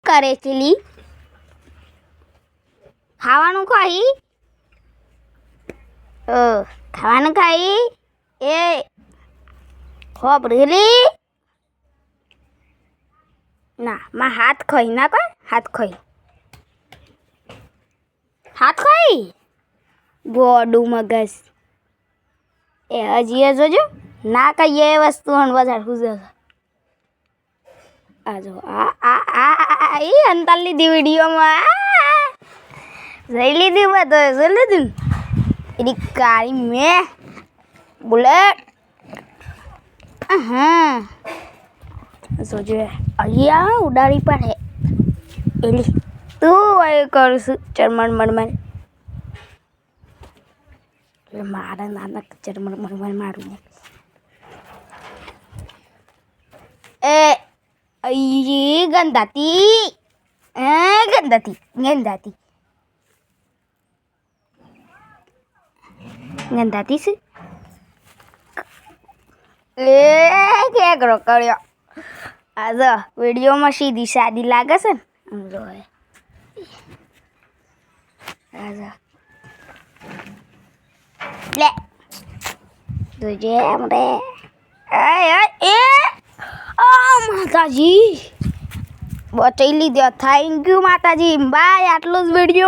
કરે છે લી? ખાવાનું ખાઈ? ખાવાનું ખાઈ? એ ખોબ રેલી ના માં હાથ ખાઈ ના કોઈ હાથ ખાઈ ગોડું મગજ એ હજી એ જોજો ના કહીએ એ વસ્તુ હણ વધારે ગુજર આ જો આ એ અંતર લીધી વિડીયોમાં જઈ લીધી બધો જોઈ લીધું એની કાળી મેં બુલેટ હા જોજો અહીંયા ઉડાડી પડે એલી તું એ કરું છું ચરમણ મણમણ એટલે મારા નાના ચરમણ મણમણ મારું એ અయ్యి ગંધાતી ગંધાતી છે એ કે કર્યો આ જો વિડીયોમાં સીધી સાદી લાગે છે ને આમ જો આ જો લે જોજે આપણે એ માતાજી બચાવી લીધો થેન્ક યુ માતાજી બાય આટલો જ વિડીયો